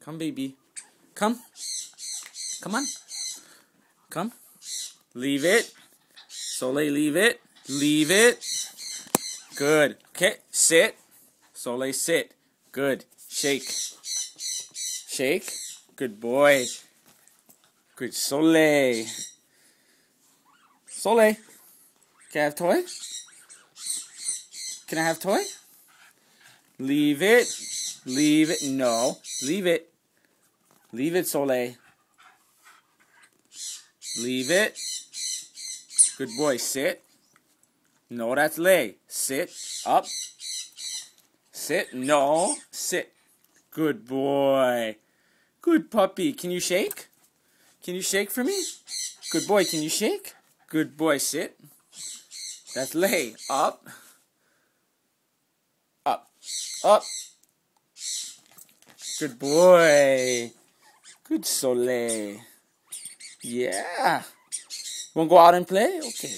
Come, baby. Come. Come on. Come. Leave it. Soleil, leave it. Leave it. Good. Okay, sit. Soleil, sit. Good. Shake. Shake. Good boy. Good. Soleil. Soleil. Can I have toy? Can I have toy? Leave it. Leave it. No. Leave it. Leave it, Soleil. Leave it. Good boy. Sit. No, that's lay. Sit. Up. Sit. No. Sit. Good boy. Good puppy. Can you shake? Can you shake for me? Good boy. Can you shake? Good boy. Sit. That's lay. Up. Up. Up. Good boy. Good Soleil. Yeah. Want to go out and play? Okay.